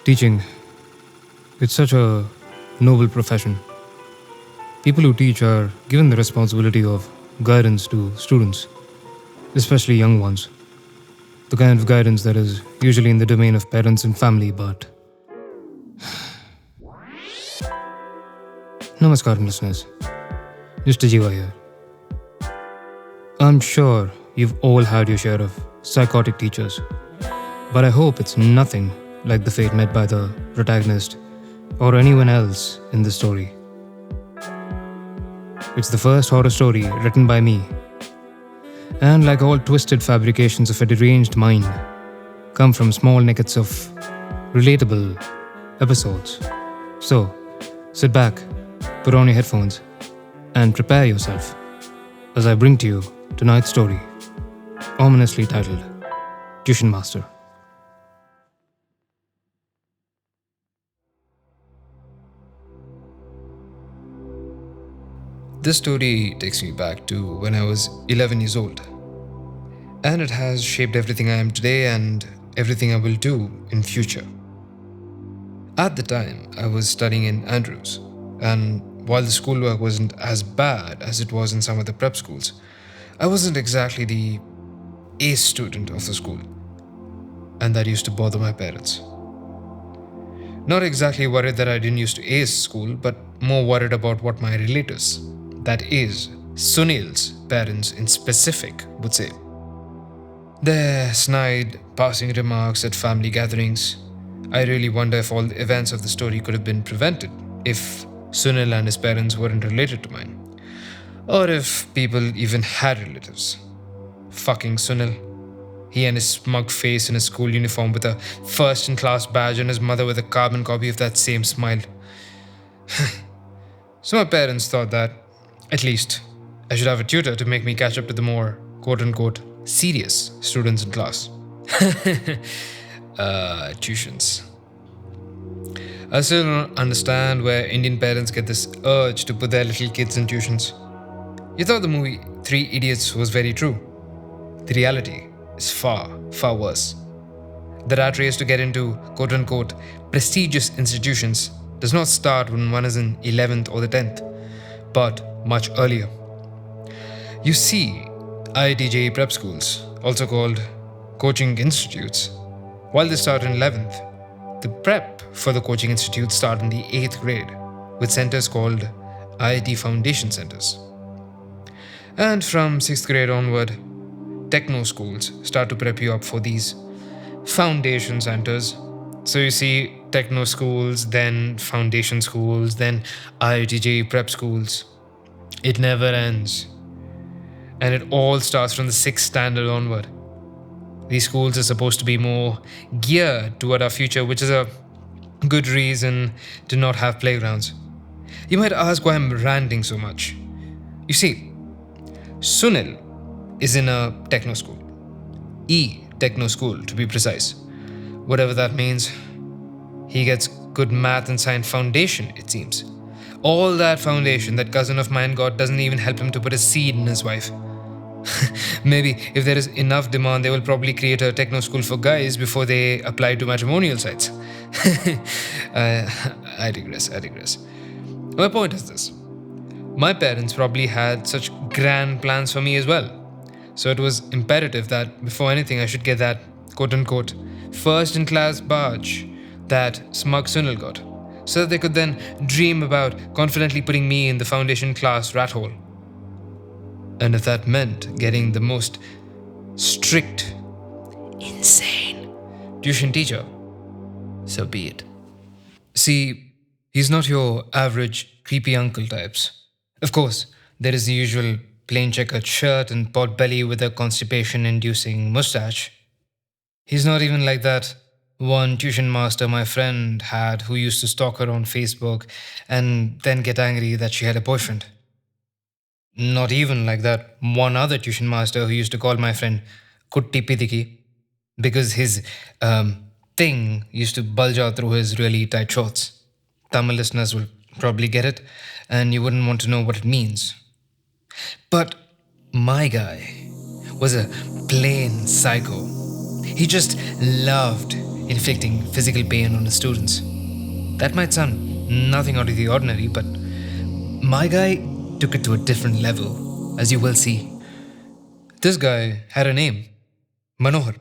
Teaching, it's such a noble profession. People who teach are given the responsibility of guidance to students, especially young ones. The kind of guidance that is usually in the domain of parents and family, but. Namaskaram, listeners. Nishta Jeeva here. I'm sure you've all had your share of psychotic teachers, but I hope it's nothing like the fate met by the protagonist or anyone else in the story. It's the first horror story written by me, and like all twisted fabrications of a deranged mind, come from small nuggets of relatable episodes. So, sit back, put on your headphones, and prepare yourself as I bring to you tonight's story, ominously titled Tuition Master. This story takes me back to when I was 11 years old, and it has shaped everything I am today and everything I will do in future. At the time, I was studying in Andrews, and while the schoolwork wasn't as bad as it was in some other prep schools, I wasn't exactly the ace student of the school, and that used to bother my parents. Not exactly worried that I didn't used to ace school, but more worried about what my relatives, that is, Sunil's parents in specific, would say. Their snide, passing remarks at family gatherings. I really wonder if all the events of the story could have been prevented if Sunil and his parents weren't related to mine. Or if people even had relatives. Fucking Sunil. He and his smug face in his school uniform with a first-in-class badge and his mother with a carbon copy of that same smile. So my parents thought that, at least, I should have a tutor to make me catch up to the more quote-unquote serious students in class. Tuitions. I still don't understand where Indian parents get this urge to put their little kids in tuitions. You thought the movie Three Idiots was very true. The reality is far, far worse. The rat race to get into quote-unquote prestigious institutions does not start when one is in 11th or the 10th, but much earlier. You see, IIT prep schools, also called coaching institutes, while they start in 11th, the prep for the coaching institutes start in the 8th grade, with centers called IIT Foundation Centers. And from 6th grade onward, techno schools start to prep you up for these foundation centers. So you see techno schools, then foundation schools, then IIT prep schools. It never ends. And it all starts from the 6th standard onward. These schools are supposed to be more geared toward our future, which is a good reason to not have playgrounds. You might ask why I'm ranting so much. You see, Sunil is in a techno school. Techno school to be precise. Whatever that means. He gets good math and science foundation, it seems. All that foundation that cousin of mine got doesn't even help him to put a seed in his wife. Maybe if there is enough demand, they will probably create a techno school for guys before they apply to matrimonial sites. I digress. My point is this. My parents probably had such grand plans for me as well. So it was imperative that before anything I should get that quote-unquote first-in-class badge that smug Sunil got, so that they could then dream about confidently putting me in the foundation class rat hole. And if that meant getting the most strict, insane tuition teacher, so be it. See, he's not your average creepy uncle types. Of course, there is the usual plain checkered shirt and pot belly with a constipation-inducing mustache. He's not even like that one tuition master my friend had who used to stalk her on Facebook and then get angry that she had a boyfriend. Not even like that one other tuition master who used to call my friend Kutti Pidiki because his thing used to bulge out through his really tight shorts. Tamil listeners will probably get it, and you wouldn't want to know what it means. But my guy was a plain psycho. He just loved inflicting physical pain on his students. That might sound nothing out of the ordinary, but my guy took it to a different level, as you will see. This guy had a name, Manohar,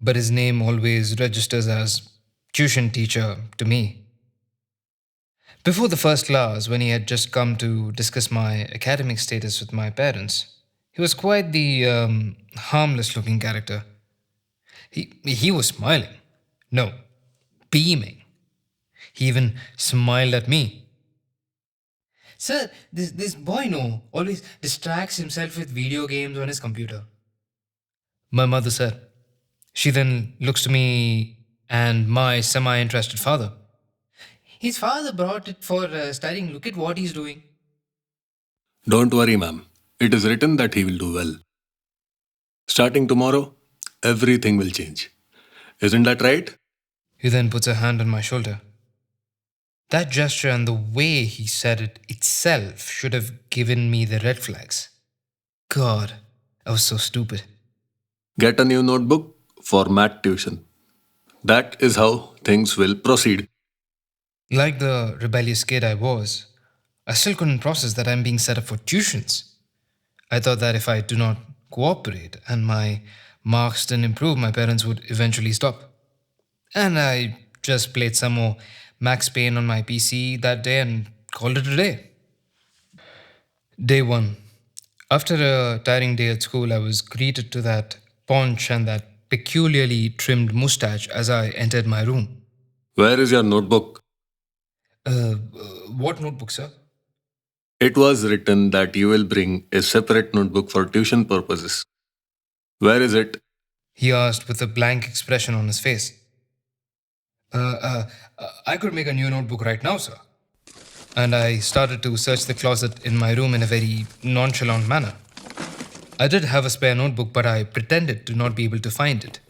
but his name always registers as tuition teacher to me. Before the first class, when he had just come to discuss my academic status with my parents, he was quite the harmless looking character. He was smiling. No, beaming. He even smiled at me. Sir, this boy always distracts himself with video games on his computer, my mother said. She then looks to me and my semi interested father. His father brought it for studying. Look at what he's doing. Don't worry, ma'am. It is written that he will do well. Starting tomorrow, everything will change. Isn't that right? He then puts a hand on my shoulder. That gesture and the way he said it itself should have given me the red flags. God, I was so stupid. Get a new notebook for math tuition. That is how things will proceed. Like the rebellious kid I was, I still couldn't process that I'm being set up for tuitions. I thought that if I do not cooperate and my marks didn't improve, my parents would eventually stop. And I just played some more Max Payne on my PC that day and called it a day. Day 1. After a tiring day at school, I was greeted to that paunch and that peculiarly trimmed mustache as I entered my room. Where is your notebook? What notebook, sir? It was written that you will bring a separate notebook for tuition purposes. Where is it? He asked with a blank expression on his face. I could make a new notebook right now, sir. And I started to search the closet in my room in a very nonchalant manner. I did have a spare notebook, but I pretended to not be able to find it.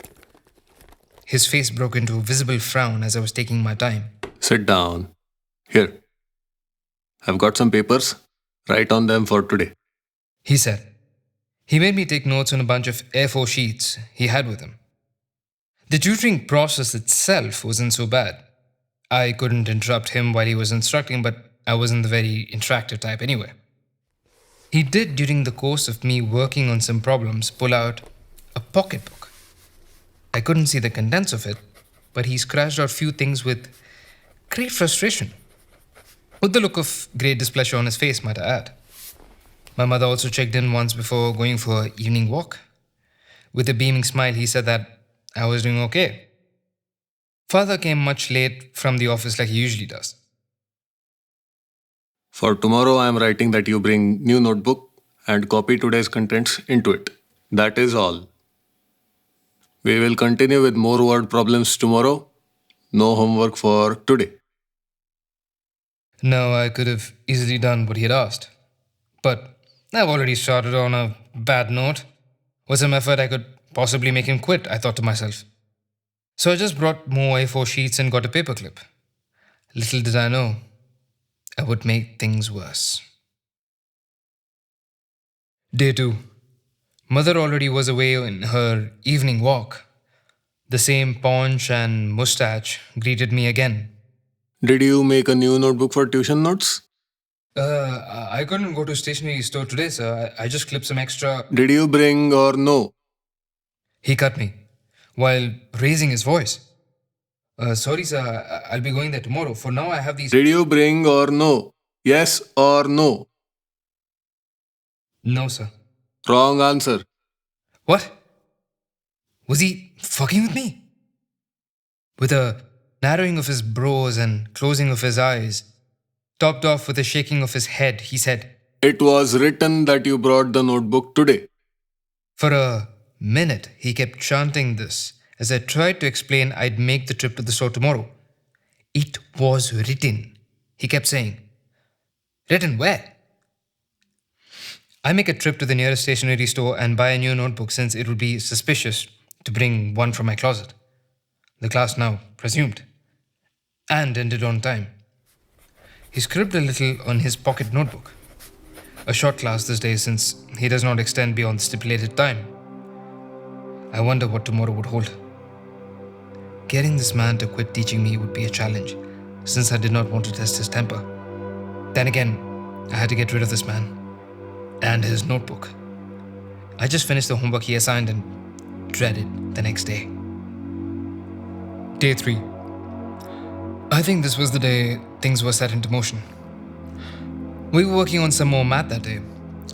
His face broke into a visible frown as I was taking my time. Sit down. Here. I've got some papers. Write on them for today. He said. He made me take notes on a bunch of A4 sheets he had with him. The tutoring process itself wasn't so bad. I couldn't interrupt him while he was instructing, but I wasn't the very interactive type anyway. He did, during the course of me working on some problems, pull out a pocketbook. I couldn't see the contents of it, but he scratched out few things with great frustration. With the look of great displeasure on his face, might I add. My mother also checked in once before going for an evening walk. With a beaming smile, he said that I was doing okay. Father came much late from the office like he usually does. For tomorrow, I am writing that you bring new notebook and copy today's contents into it. That is all. We will continue with more word problems tomorrow. No homework for today. Now I could have easily done what he had asked. But I've already started on a bad note. With some effort, I could possibly make him quit, I thought to myself. So I just brought more A4 sheets and got a paperclip. Little did I know, I would make things worse. Day 2. Mother already was away on her evening walk. The same paunch and mustache greeted me again. Did you make a new notebook for tuition notes? I couldn't go to stationery store today, sir. I just clipped some extra. Did you bring or no? He cut me while raising his voice. Sorry, sir. I'll be going there tomorrow. For now, I have these. Did you bring or no? Yes or no? No, sir. Wrong answer. What? Was he fucking with me? With a narrowing of his brows and closing of his eyes, topped off with a shaking of his head, he said, It was written that you brought the notebook today. For a minute, he kept chanting this as I tried to explain I'd make the trip to the store tomorrow. It was written, he kept saying. Written where? I make a trip to the nearest stationery store and buy a new notebook since it would be suspicious to bring one from my closet. The class now resumed and ended on time. He scribbled a little on his pocket notebook. A short class this day since he does not extend beyond the stipulated time. I wonder what tomorrow would hold. getting this man to quit teaching me would be a challenge, since I did not want to test his temper. Then again, I had to get rid of this man and his notebook. I just finished the homework he assigned and dreaded the next day. Day 3. I think this was the day things were set into motion. We were working on some more math that day.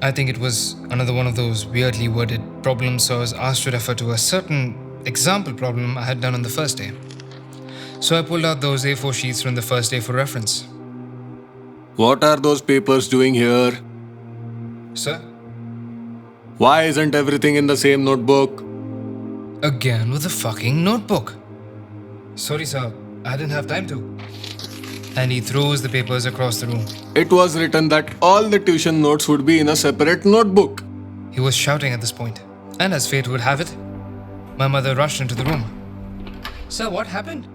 I think it was another one of those weirdly worded problems, so I was asked to refer to a certain example problem I had done on the first day. So I pulled out those A4 sheets from the first day for reference. What are those papers doing here? Sir? Why isn't everything in the same notebook? Again with the fucking notebook. Sorry, sir. I didn't have time to. And he throws the papers across the room. It was written that all the tuition notes would be in a separate notebook. He was shouting at this point, and as fate would have it, my mother rushed into the room. Sir, what happened?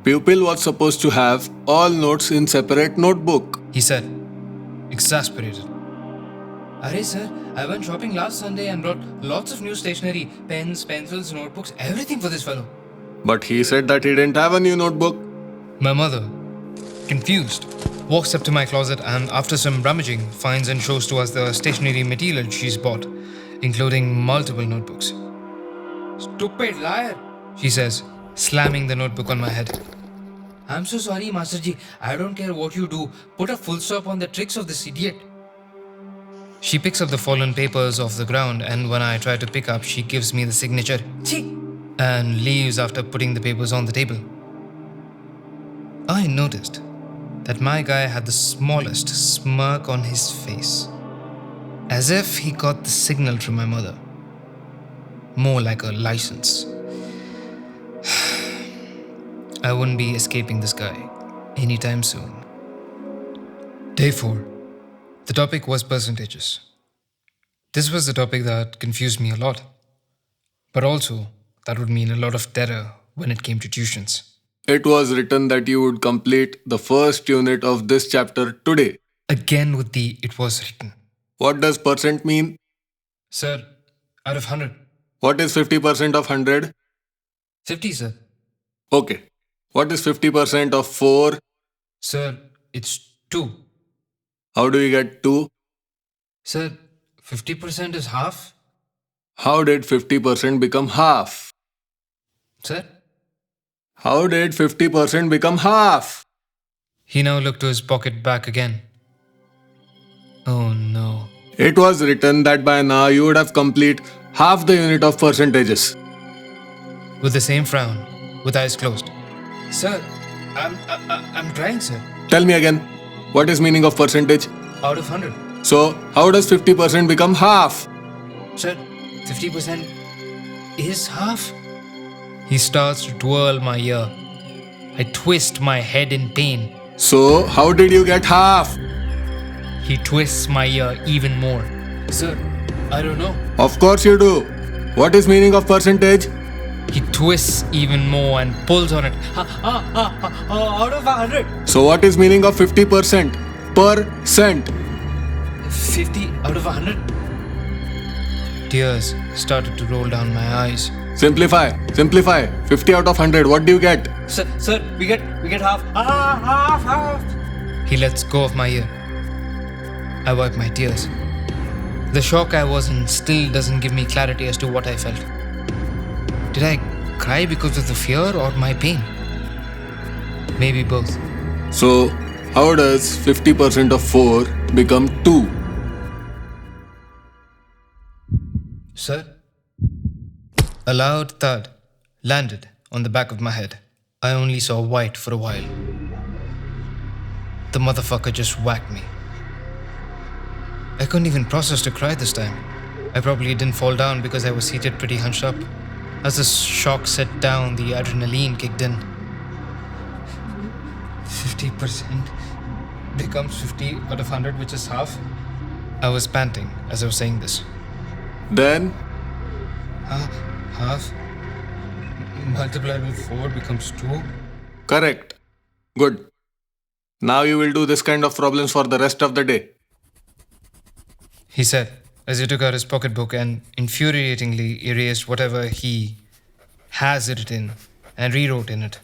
Pupil was supposed to have all notes in separate notebook. He said, exasperated. Arey sir, I went shopping last Sunday and brought lots of new stationery, pens, pencils, notebooks, everything for this fellow. But he said that he didn't have a new notebook. My mother, confused, walks up to my closet and after some rummaging, finds and shows to us the stationery material she's bought, including multiple notebooks. Stupid liar, she says, slamming the notebook on my head. I'm so sorry, Masterji. I don't care what you do. Put a full stop on the tricks of this idiot. She picks up the fallen papers off the ground, and when I try to pick up, she gives me the signature and leaves after putting the papers on the table. I noticed that my guy had the smallest smirk on his face, as if he got the signal from my mother. More like a license. I wouldn't be escaping this guy anytime soon. Day 4. The topic was percentages. This was the topic that confused me a lot, but also that would mean a lot of terror when it came to tuitions. It was written that you would complete the first unit of this chapter today. Again with the it was written. What does percent mean? Sir, out of 100. What is 50% of 100? 50, sir. Okay. What is 50% of 4? Sir, it's 2. How do you get 2? Sir, 50% is half. How did 50% become half? Sir? How did 50% become half? He now looked to his pocket back again. Oh no. It was written that by now you would have complete half the unit of percentages. With the same frown, with eyes closed. Sir, I'm trying, sir. Tell me again, what is meaning of percentage? Out of 100. So, how does 50% become half? Sir, 50% is half. He starts to twirl my ear. I twist my head in pain. So, how did you get half? He twists my ear even more. Sir, I don't know. Of course you do. What is meaning of percentage? He twists even more and pulls on it. Out of 100. So what is meaning of 50%? Percent. 50 out of 100. Tears started to roll down my eyes. Simplify. 50 out of 100. What do you get? Sir, we get half. He lets go of my ear. I wipe my tears. The shock I was in still doesn't give me clarity as to what I felt. Did I cry because of the fear or my pain? Maybe both. So, how does 50% of 4 become 2? Sir? A loud thud landed on the back of my head. I only saw white for a while. The motherfucker just whacked me. I couldn't even process to cry this time. I probably didn't fall down because I was seated pretty hunched up. As the shock set down, the adrenaline kicked in. 50% becomes 50 out of 100, which is half. I was panting as I was saying this. Then? Half multiplied with 4 becomes 2. Correct. Good. Now you will do this kind of problems for the rest of the day. He said, as he took out his pocketbook and infuriatingly erased whatever he has written and rewrote in it.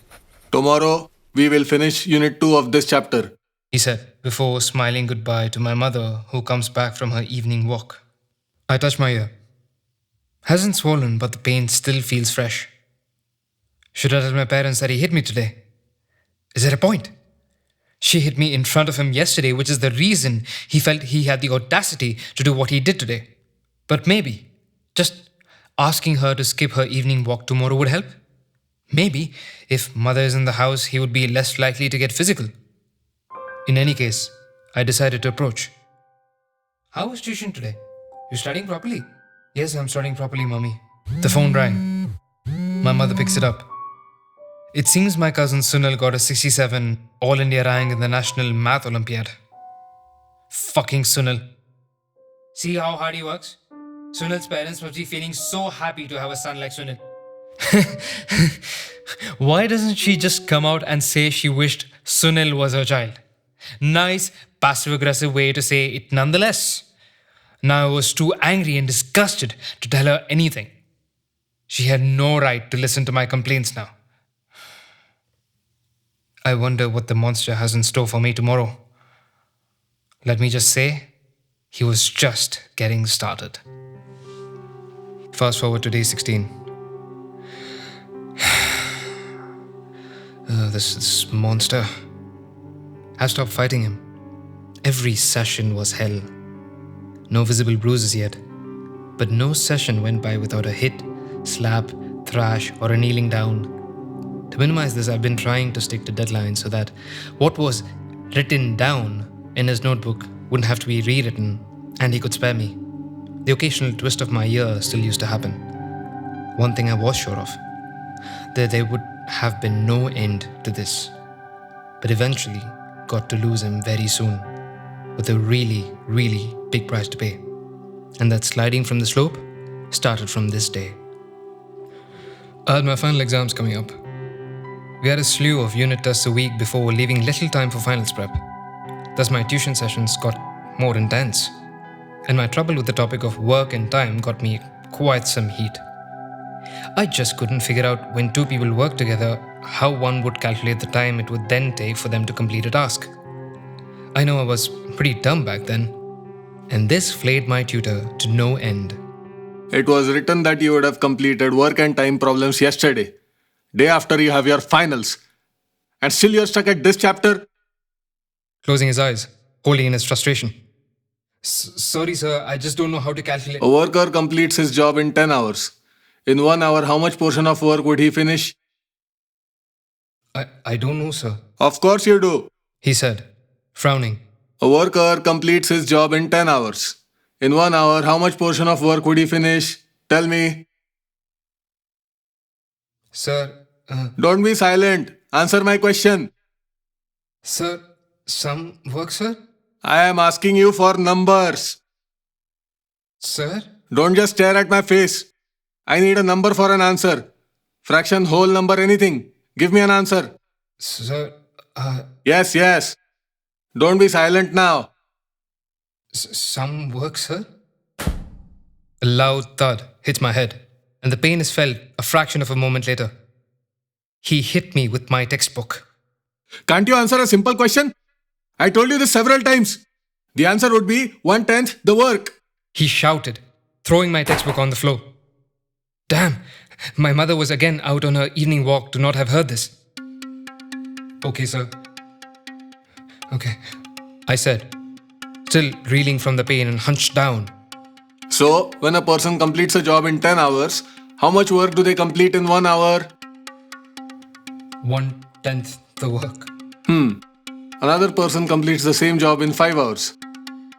Tomorrow, we will finish Unit 2 of this chapter. He said, before smiling goodbye to my mother, who comes back from her evening walk. I touch my ear. Hasn't swollen, but the pain still feels fresh. Should I tell my parents that he hit me today? Is there a point? She hit me in front of him yesterday, which is the reason he felt he had the audacity to do what he did today. But maybe, just asking her to skip her evening walk tomorrow would help. Maybe, if mother is in the house, he would be less likely to get physical. In any case, I decided to approach. How was tuition today? You studying properly? Yes, I'm studying properly, Mummy. The phone rang. My mother picks it up. It seems my cousin Sunil got a 67 All India rank in the National Math Olympiad. Fucking Sunil. See how hard he works? Sunil's parents must be feeling so happy to have a son like Sunil. Why doesn't she just come out and say she wished Sunil was her child? Nice, passive-aggressive way to say it nonetheless. Now I was too angry and disgusted to tell her anything. She had no right to listen to my complaints now. I wonder what the monster has in store for me tomorrow. Let me just say, he was just getting started. Fast forward to day 16. This monster. I stopped fighting him. Every session was hell. No visible bruises yet, but no session went by without a hit, slap, thrash, or a kneeling down. To minimize this, I've been trying to stick to deadlines so that what was written down in his notebook wouldn't have to be rewritten, and he could spare me. The occasional twist of my ear still used to happen. One thing I was sure of, that there would have been no end to this, but eventually got to lose him very soon, with a really, really big price to pay. And that sliding from the slope started from this day. I had my final exams coming up. We had a slew of unit tests a week before leaving little time for finals prep. Thus my tuition sessions got more intense, and my trouble with the topic of work and time got me quite some heat. I just couldn't figure out when two people work together how one would calculate the time it would then take for them to complete a task. I know I was pretty dumb back then, and this flayed my tutor to no end. It was written that you would have completed work and time problems yesterday, day after you have your finals. And still you're stuck at this chapter? Closing his eyes, holding in his frustration. Sorry, sir, I just don't know how to calculate. A worker completes his job in 10 hours. In 1 hour, how much portion of work would he finish? I don't know, sir, Of course you do. he said, frowning. A worker completes his job in 10 hours. In 1 hour, how much portion of work would he finish? Tell me. Sir, Don't be silent. Answer my question. sir, some work, sir? I am asking you for numbers. Sir? Don't just stare at my face. I need a number for an answer. Fraction, whole number, anything. Give me an answer. Sir, Yes, yes. Don't be silent now. some work, sir? A loud thud hits my head, and the pain is felt a fraction of a moment later. He hit me with my textbook. Can't you answer a simple question? I told you this several times. The answer would be 1/10 the work. He shouted, throwing my textbook on the floor. Damn, my mother was again out on her evening walk to not have heard this. Okay, sir. Okay, I said, still reeling from the pain and hunched down. So, when a person completes a job in 10 hours, how much work do they complete in 1 hour? 1/10 the work. Another person completes the same job in 5 hours.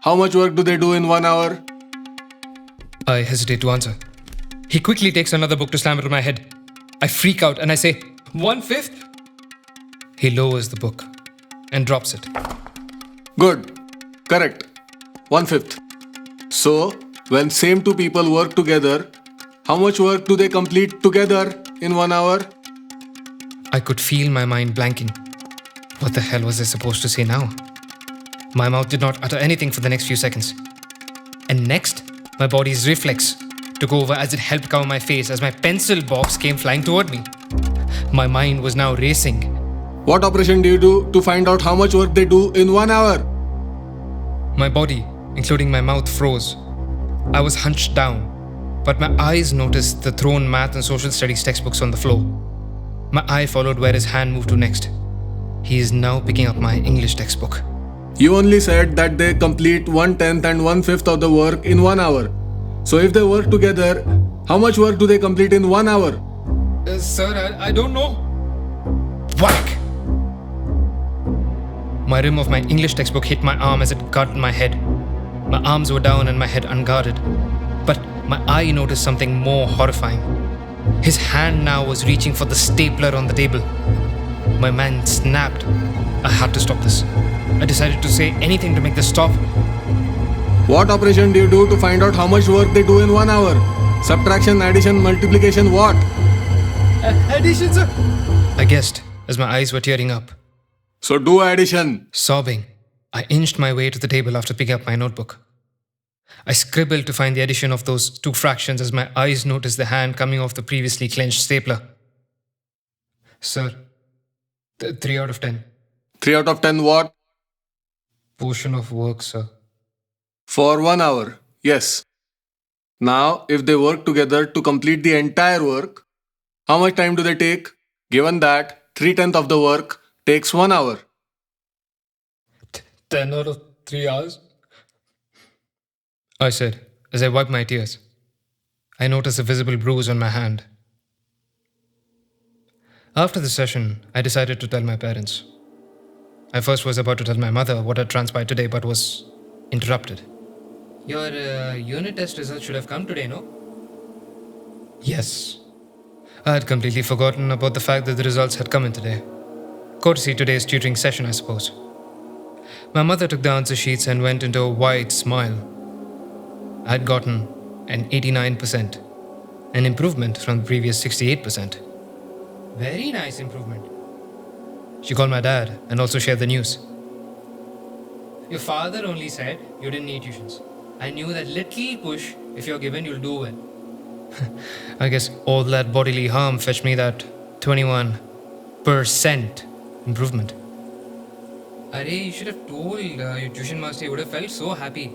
How much work do they do in 1 hour? I hesitate to answer. He quickly takes another book to slam it on my head. I freak out and I say, 1/5? He lowers the book and drops it. Good. Correct. 1/5. So, when same two people work together, how much work do they complete together in 1 hour? I could feel my mind blanking. What the hell was I supposed to say now? My mouth did not utter anything for the next few seconds. And next, my body's reflex took over as it helped cover my face as my pencil box came flying toward me. My mind was now racing. What operation do you do to find out how much work they do in 1 hour? My body, including my mouth, froze. I was hunched down, but my eyes noticed the thrown math and social studies textbooks on the floor. My eye followed where his hand moved to next. He is now picking up my English textbook. You only said that they complete 1/10 and 1/5 of the work in 1 hour. So if they work together, how much work do they complete in 1 hour? Sir, I don't know. Whack! My rim of my English textbook hit my arm as it cut my head. My arms were down and my head unguarded. But my eye noticed something more horrifying. His hand now was reaching for the stapler on the table. My mind snapped. I had to stop this. I decided to say anything to make this stop. What operation do you do to find out how much work they do in 1 hour? Subtraction, addition, multiplication, what? Addition, sir. I guessed as my eyes were tearing up. So do addition. Sobbing, I inched my way to the table after picking up my notebook. I scribbled to find the addition of those two fractions as my eyes noticed the hand coming off the previously clenched stapler. Sir, 3 out of 10. 3 out of 10 what? Portion of work, sir. For 1 hour. Yes. Now, if they work together to complete the entire work, how much time do they take? Given that 3/10 of the work takes 1 hour. 10 out of 3 hours? I said, as I wiped my tears. I noticed a visible bruise on my hand. After the session, I decided to tell my parents. I first was about to tell my mother what had transpired today, but was interrupted. Your unit test results should have come today, no? Yes. I had completely forgotten about the fact that the results had come in today. Courtesy today's tutoring session, I suppose. My mother took the answer sheets and went into a wide smile. I had gotten an 89%, an improvement from the previous 68%. Very nice improvement. She called my dad and also shared the news. Your father only said you didn't need tuitions. I knew that little push, if you're given, you'll do well. I guess all that bodily harm fetched me that 21% improvement. Arey, you should have told your tuition master. You would have felt so happy.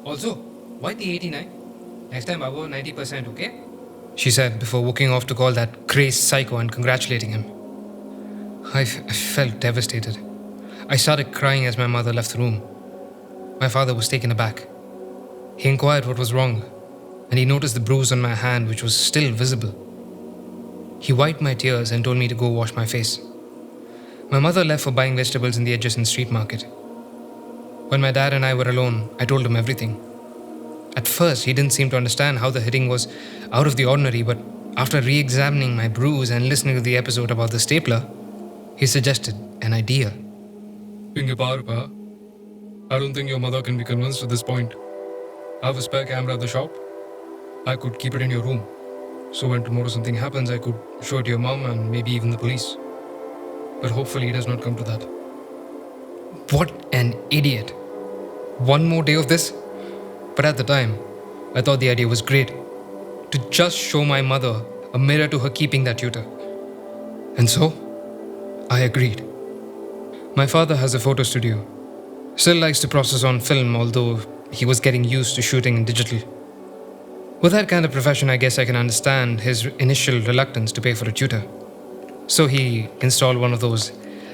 Also, why the 89? Next time above 90%, okay? She said before walking off to call that crazed psycho and congratulating him. I felt devastated. I started crying as my mother left the room. My father was taken aback. He inquired what was wrong, and he noticed the bruise on my hand, which was still visible. He wiped my tears and told me to go wash my face. My mother left for buying vegetables in the adjacent street market. When my dad and I were alone, I told him everything. At first, he didn't seem to understand how the hitting was out of the ordinary, but after re-examining my bruise and listening to the episode about the stapler, he suggested an idea. Pa, I don't think your mother can be convinced at this point. I have a spare camera at the shop. I could keep it in your room. So when tomorrow something happens, I could show it to your mom and maybe even the police. But hopefully it does not come to that. What an idiot. One more day of this? But at the time, I thought the idea was great. To just show my mother a mirror to her keeping that tutor. And so, I agreed. My father has a photo studio. Still likes to process on film, although he was getting used to shooting in digital. With that kind of profession, I guess I can understand his initial reluctance to pay for a tutor. So he installed one of those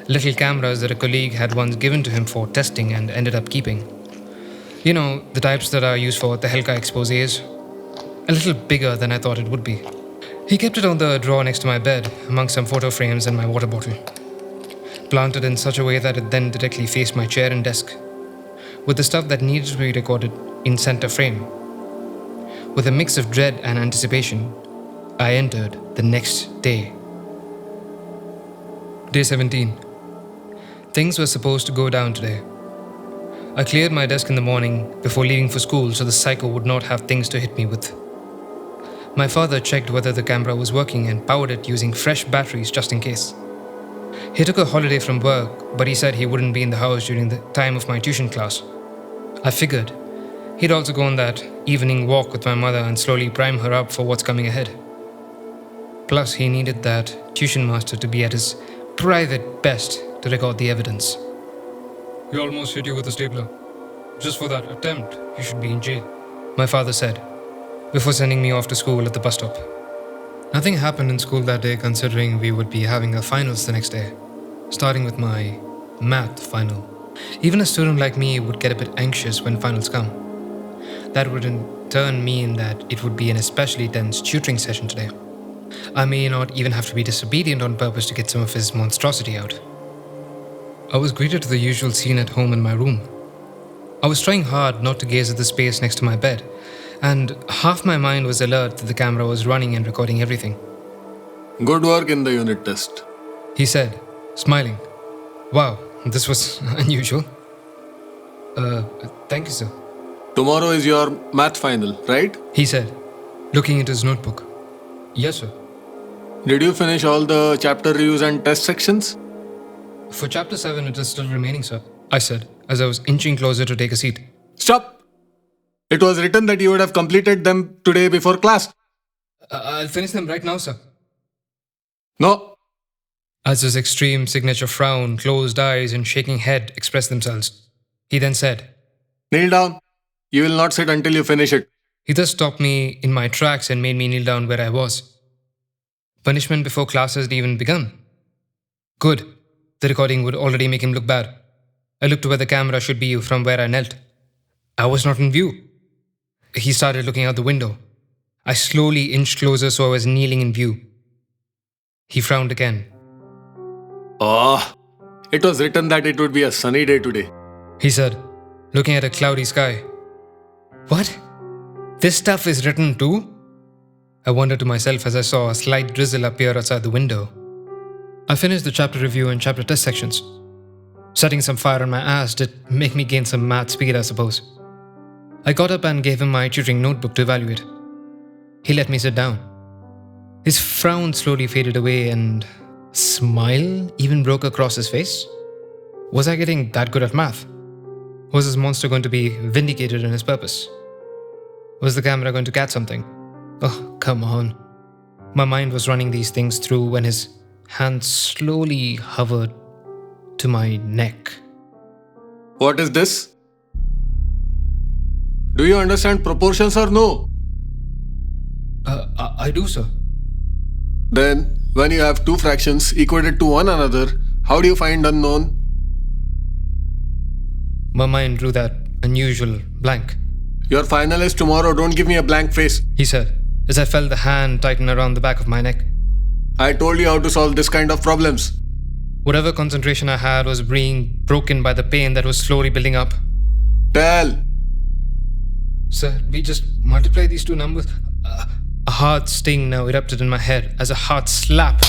little cameras that a colleague had once given to him for testing and ended up keeping. You know, the types that are used for Tehelka exposés. A little bigger than I thought it would be. He kept it on the drawer next to my bed, among some photo frames and my water bottle. Planted in such a way that it then directly faced my chair and desk, with the stuff that needed to be recorded in center frame. With a mix of dread and anticipation, I entered the next day. Day 17. Things were supposed to go down today. I cleared my desk in the morning before leaving for school so the psycho would not have things to hit me with. My father checked whether the camera was working and powered it using fresh batteries just in case. He took a holiday from work, but he said he wouldn't be in the house during the time of my tuition class. I figured he'd also go on that evening walk with my mother and slowly prime her up for what's coming ahead. Plus, he needed that tuition master to be at his private best to record the evidence. He almost hit you with a stapler. Just for that attempt, you should be in jail. My father said, before sending me off to school at the bus stop. Nothing happened in school that day considering we would be having our finals the next day, starting with my math final. Even a student like me would get a bit anxious when finals come. That would in turn mean that it would be an especially tense tutoring session today. I may not even have to be disobedient on purpose to get some of his monstrosity out. I was greeted to the usual scene at home in my room. I was trying hard not to gaze at the space next to my bed, and half my mind was alert that the camera was running and recording everything. Good work in the unit test. He said, smiling. Wow, this was unusual. Thank you, sir. Tomorrow is your math final, right? He said, looking into his notebook. Yes, sir. Did you finish all the chapter reviews and test sections? For chapter 7, it is still remaining, sir, I said, as I was inching closer to take a seat. Stop! It was written that you would have completed them today before class. I'll finish them right now, sir. No. As his extreme signature frown, closed eyes, and shaking head expressed themselves, he then said, Kneel down. You will not sit until you finish it. He thus stopped me in my tracks and made me kneel down where I was. Punishment before class had even begun. Good. The recording would already make him look bad. I looked to where the camera should be from where I knelt. I was not in view. He started looking out the window. I slowly inched closer so I was kneeling in view. He frowned again. Oh, it was written that it would be a sunny day today. He said, looking at a cloudy sky. What? This stuff is written too? I wondered to myself as I saw a slight drizzle appear outside the window. I finished the chapter review and chapter test sections. Setting some fire on my ass did make me gain some math speed, I suppose. I got up and gave him my tutoring notebook to evaluate. He let me sit down. His frown slowly faded away and a smile even broke across his face. Was I getting that good at math? Was this monster going to be vindicated in his purpose? Was the camera going to catch something? Oh, come on. My mind was running these things through when his hand slowly hovered to my neck. What is this? Do you understand proportions or no? I do, sir. Then, when you have two fractions equated to one another, how do you find unknown? My mind drew that unusual blank. Your final is tomorrow, don't give me a blank face. He said, as I felt the hand tighten around the back of my neck. I told you how to solve this kind of problems. Whatever concentration I had was being broken by the pain that was slowly building up. Tell. Sir, we just multiply these two numbers. A hard sting now erupted in my head as a hard slap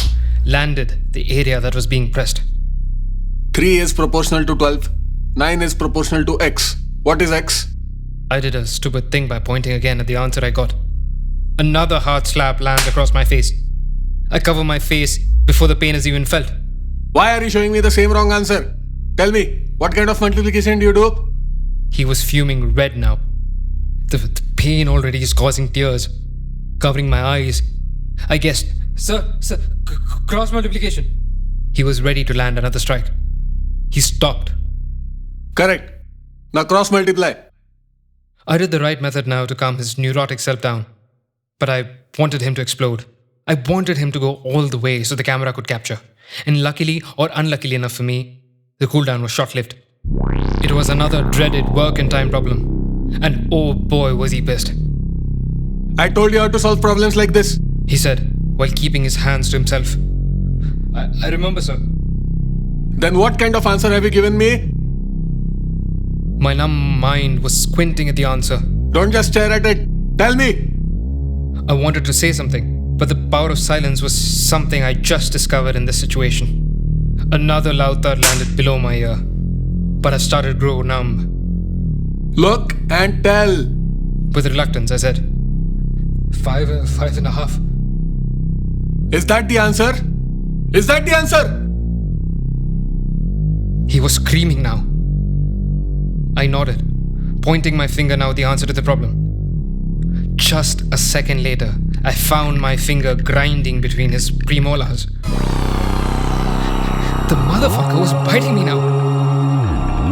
landed the area that was being pressed. 3 is proportional to 12. 9 is proportional to x. What is x? I did a stupid thing by pointing again at the answer I got. Another hard slap lands across my face. I cover my face before the pain is even felt. Why are you showing me the same wrong answer? Tell me, what kind of multiplication do you do? He was fuming red now. The pain already is causing tears, covering my eyes. I guessed, Sir, cross multiplication. He was ready to land another strike. He stopped. Correct. Now cross multiply. I did the right method now to calm his neurotic self down. But I wanted him to explode. I wanted him to go all the way so the camera could capture. And luckily or unluckily enough for me, the cooldown was short-lived. It was another dreaded work and time problem. And oh boy was he pissed. I told you how to solve problems like this. He said, while keeping his hands to himself. I remember, sir. Then what kind of answer have you given me? My numb mind was squinting at the answer. Don't just stare at it. Tell me. I wanted to say something, but the power of silence was something I just discovered in this situation. Another loud thud landed below my ear, but I started to grow numb. Look and tell. With reluctance, I said, 5.5. Is that the answer? Is that the answer? He was screaming now. I nodded, pointing my finger now at the answer to the problem. Just a second later, I found my finger grinding between his premolars. The motherfucker was biting me now.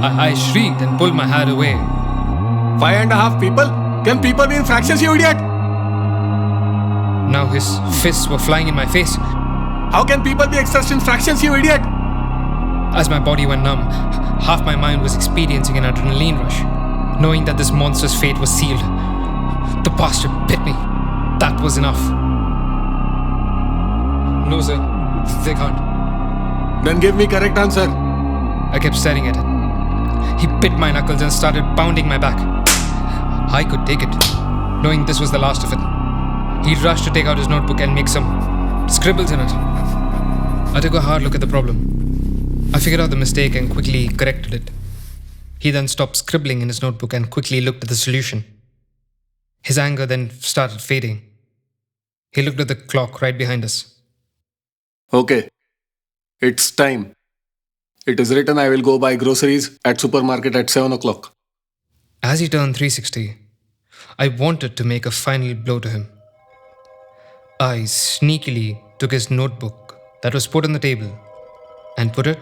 I shrieked and pulled my hat away. 5.5 people? Can people be in fractions, you idiot? Now his fists were flying in my face. How can people be expressed in fractions, you idiot? As my body went numb, half my mind was experiencing an adrenaline rush, knowing that this monster's fate was sealed. The bastard bit me. That was enough. No, sir. They can't. Then give me correct answer. I kept staring at it. He bit my knuckles and started pounding my back. I could take it, knowing this was the last of it. He rushed to take out his notebook and make some scribbles in it. I took a hard look at the problem. I figured out the mistake and quickly corrected it. He then stopped scribbling in his notebook and quickly looked at the solution. His anger then started fading. He looked at the clock right behind us. Okay. It's time. It is written I will go buy groceries at supermarket at 7 o'clock. As he turned 360, I wanted to make a final blow to him. I sneakily took his notebook that was put on the table and put it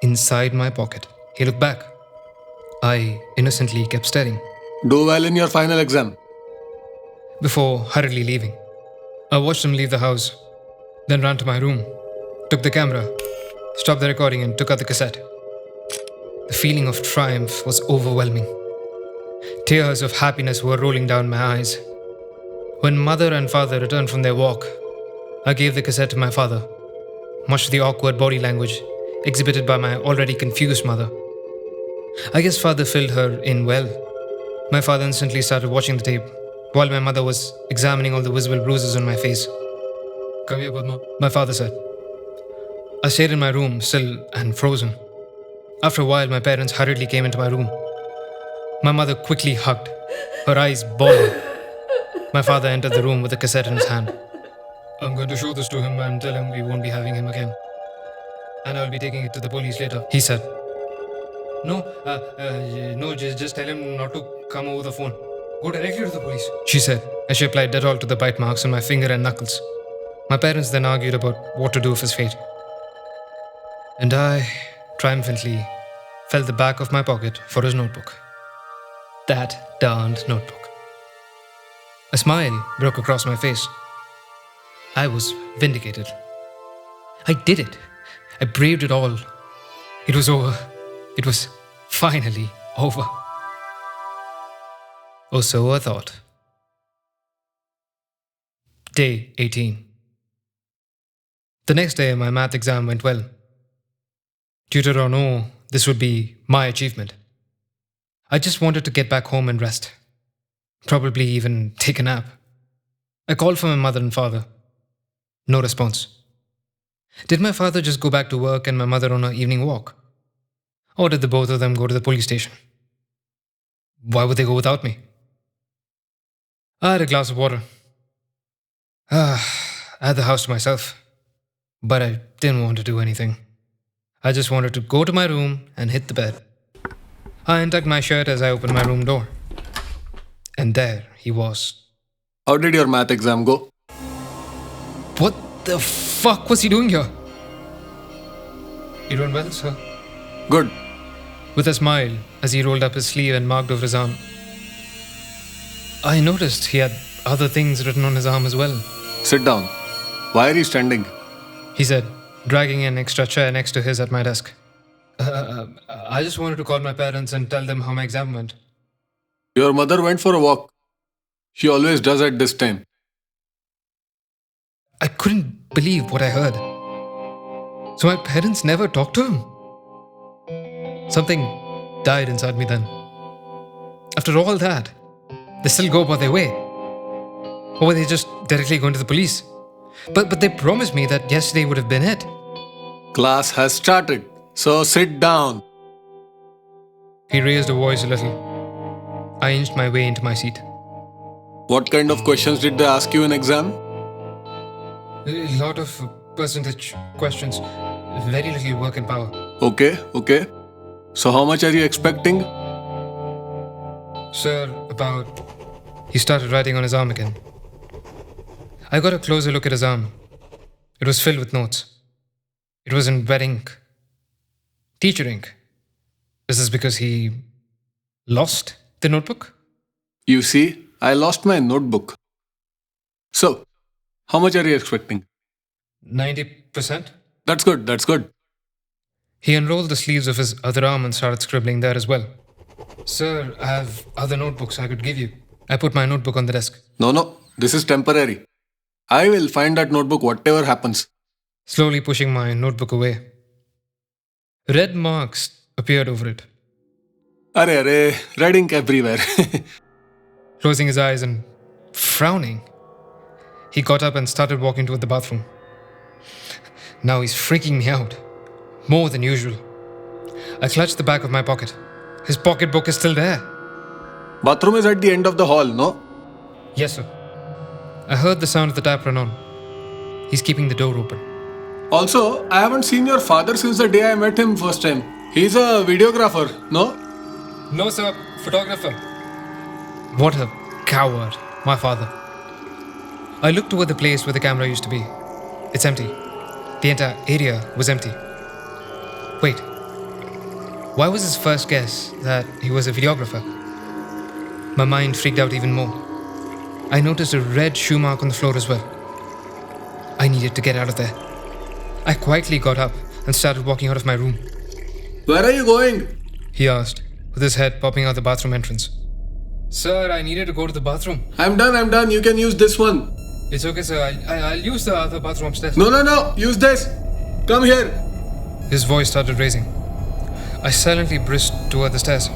inside my pocket. He looked back. I innocently kept staring Do well in your final exam. before hurriedly leaving. I watched him leave the house, then ran to my room, took the camera, stopped the recording and took out the cassette. The feeling of triumph was overwhelming. Tears of happiness were rolling down my eyes. When mother and father returned from their walk, I gave the cassette to my father, much to the awkward body language exhibited by my already confused mother. I guess father filled her in well. My father instantly started watching the tape, while my mother was examining all the visible bruises on my face. Come here, Padma. My father said. I stayed in my room, still and frozen. After a while, my parents hurriedly came into my room. My mother quickly hugged, her eyes bawling. My father entered the room with the cassette in his hand. I'm going to show this to him and tell him we won't be having him again. And I'll be taking it to the police later. He said. No, just tell him not to come over the phone. Go directly to the police. She said, as she applied Dettol to the bite marks on my finger and knuckles. My parents then argued about what to do with his fate. And I, triumphantly, felt the back of my pocket for his notebook. That darned notebook. A smile broke across my face. I was vindicated. I did it. I braved it all. It was over. It was finally over. Or so I thought. Day 18. The next day, my math exam went well. Tutor or no, this would be my achievement. I just wanted to get back home and rest. Probably even take a nap. I called for my mother and father. No response. Did my father just go back to work and my mother on her evening walk? Or did the both of them go to the police station? Why would they go without me? I had a glass of water. I had the house to myself. But I didn't want to do anything. I just wanted to go to my room and hit the bed. I untucked my shirt as I opened my room door. And there he was. How did your math exam go? What the fuck was he doing here? You doing well, sir? Good. With a smile, as he rolled up his sleeve and marked over his arm. I noticed he had other things written on his arm as well. Sit down. Why are you standing? He said, dragging an extra chair next to his at my desk. I just wanted to call my parents and tell them how my exam went. Your mother went for a walk. She always does at this time. I couldn't believe what I heard. So my parents never talked to him? Something died inside me then. After all that, they still go about their way. Or were they just directly going to the police? But they promised me that yesterday would have been it. Class has started, so sit down. He raised a voice a little. I inched my way into my seat. What kind of questions did they ask you in exam? A lot of percentage questions. Very little work and power. Okay. So how much are you expecting? Sir, about... He started writing on his arm again. I got a closer look at his arm. It was filled with notes. It was in red ink. Teacher ink. Is this because he lost the notebook? You see, I lost my notebook. So, how much are you expecting? 90%? That's good, that's good. He unrolled the sleeves of his other arm and started scribbling there as well. Sir, I have other notebooks I could give you. I put my notebook on the desk. No, this is temporary. I will find that notebook whatever happens. Slowly pushing my notebook away. Red marks appeared over it. Arey, red ink everywhere. Closing his eyes and frowning, he got up and started walking toward the bathroom. Now he's freaking me out. More than usual. I clutched the back of my pocket. His pocketbook is still there. Bathroom is at the end of the hall, no? Yes, sir. I heard the sound of the tap run on. He's keeping the door open. Also, I haven't seen your father since the day I met him first time. He's a videographer, no? No, sir. Photographer. What a coward, my father. I looked toward the place where the camera used to be. It's empty. The entire area was empty. Wait. Why was his first guess that he was a videographer? My mind freaked out even more. I noticed a red shoe mark on the floor as well. I needed to get out of there. I quietly got up and started walking out of my room. Where are you going? He asked, with his head popping out the bathroom entrance. Sir, I needed to go to the bathroom. I'm done. You can use this one. It's okay, sir. I'll use the other bathroom upstairs. No. Use this. Come here. His voice started raising. I silently brisked toward the stairs.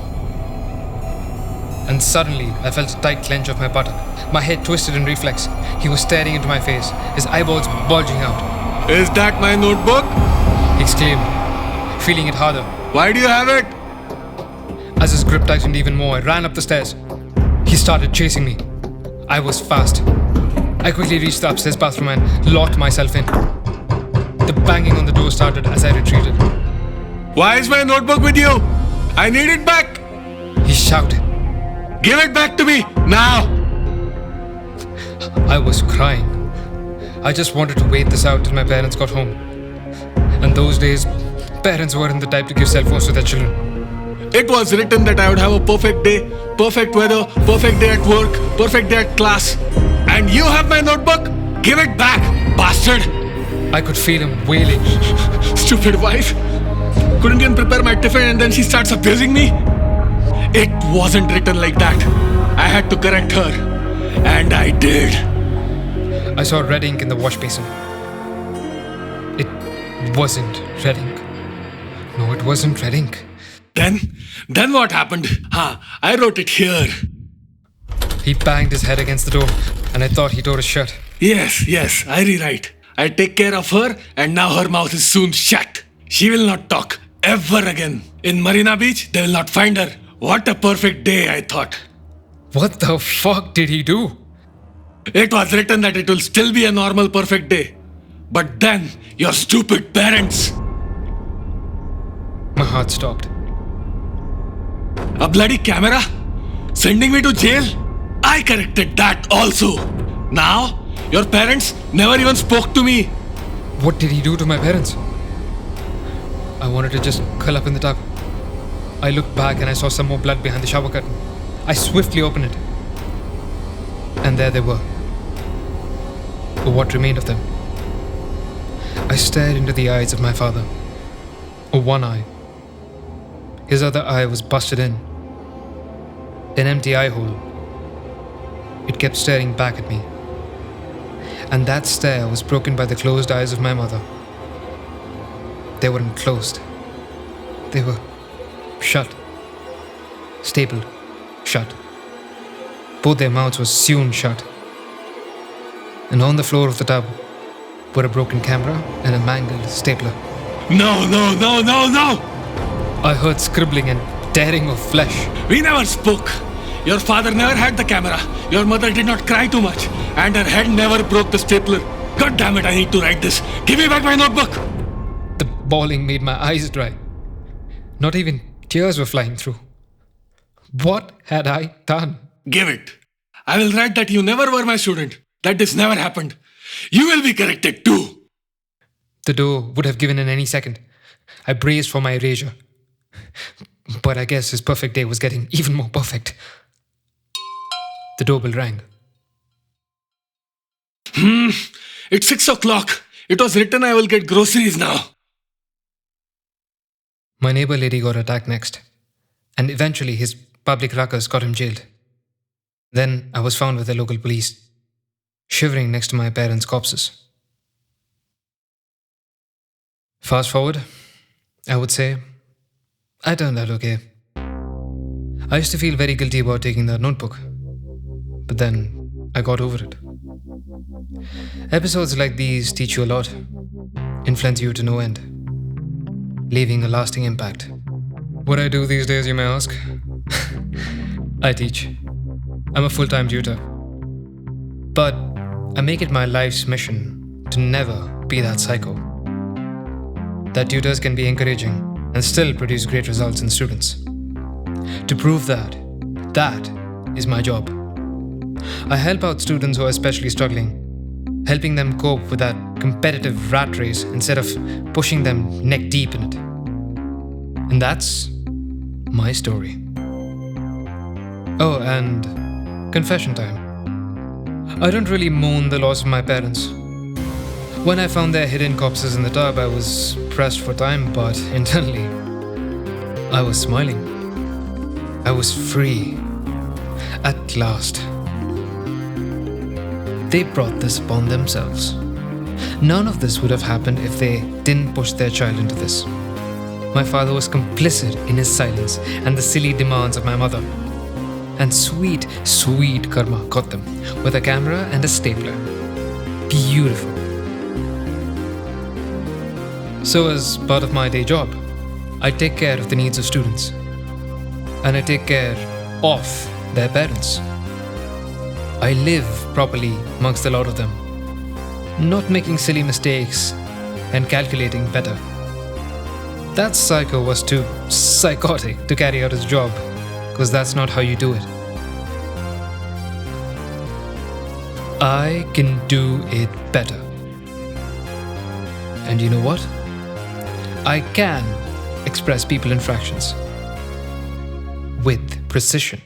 And suddenly, I felt a tight clench of my buttock. My head twisted in reflex. He was staring into my face, his eyeballs bulging out. Is that my notebook? He exclaimed, feeling it harder. Why do you have it? As his grip tightened even more, I ran up the stairs. He started chasing me. I was fast. I quickly reached the upstairs bathroom and locked myself in. The banging on the door started as I retreated. Why is my notebook with you? I need it back. He shouted. Give it back to me, now! I was crying. I just wanted to wait this out till my parents got home. And those days, parents weren't the type to give cell phones to their children. It was written that I would have a perfect day, perfect weather, perfect day at work, perfect day at class. And you have my notebook? Give it back, bastard! I could feel him wailing. Stupid wife. Couldn't even prepare my tiffin and then she starts abusing me? It wasn't written like that. I had to correct her. And I did. I saw red ink in the wash basin. It wasn't red ink. No, it wasn't red ink. Then what happened? I wrote it here. He banged his head against the door, and I thought he tore his shirt. Yes, I rewrite. I take care of her, and now her mouth is soon shut. She will not talk ever again. In Marina Beach, they will not find her. What a perfect day, I thought. What the fuck did he do? It was written that it will still be a normal perfect day. But then, your stupid parents. My heart stopped. A bloody camera? Sending me to jail? I corrected that also. Now, your parents never even spoke to me. What did he do to my parents? I wanted to just curl up in the tub. I looked back and I saw some more blood behind the shower curtain. I swiftly opened it. And there they were. Or what remained of them. I stared into the eyes of my father. Or one eye. His other eye was busted in. An empty eye hole. It kept staring back at me. And that stare was broken by the closed eyes of my mother. They weren't closed. They were shut. Stapled. Shut. Both their mouths were sewn shut. And on the floor of the tub were a broken camera and a mangled stapler. No! I heard scribbling and tearing of flesh. We never spoke. Your father never had the camera. Your mother did not cry too much. And her head never broke the stapler. God damn it, I need to write this. Give me back my notebook. The bawling made my eyes dry. Not even tears were flying through. What had I done? Give it. I will write that you never were my student. That this never happened. You will be corrected too. The door would have given in any second. I braced for my erasure. But I guess his perfect day was getting even more perfect. The doorbell rang. It's 6 o'clock. It was written I will get groceries now. My neighbor lady got attacked next. And eventually his public ruckus got him jailed. Then I was found with the local police, shivering next to my parents' corpses. Fast forward, I would say, I turned out okay. I used to feel very guilty about taking that notebook. But then I got over it. Episodes like these teach you a lot, influence you to no end, leaving a lasting impact. What I do these days, you may ask? I teach. I'm a full-time tutor. But I make it my life's mission to never be that psycho. That tutors can be encouraging and still produce great results in students. To prove that is my job. I help out students who are especially struggling, helping them cope with that competitive rat race instead of pushing them neck deep in it. And that's my story. Oh, and confession time. I don't really mourn the loss of my parents. When I found their hidden corpses in the tub, I was pressed for time, but internally, I was smiling. I was free. At last. They brought this upon themselves. None of this would have happened if they didn't push their child into this. My father was complicit in his silence and the silly demands of my mother. And sweet, sweet karma got them with a camera and a stapler. Beautiful. So as part of my day job, I take care of the needs of students. And I take care of their parents. I live properly amongst a lot of them, not making silly mistakes and calculating better. That psycho was too psychotic to carry out his job, because that's not how you do it. I can do it better. And you know what? I can express people in fractions with precision.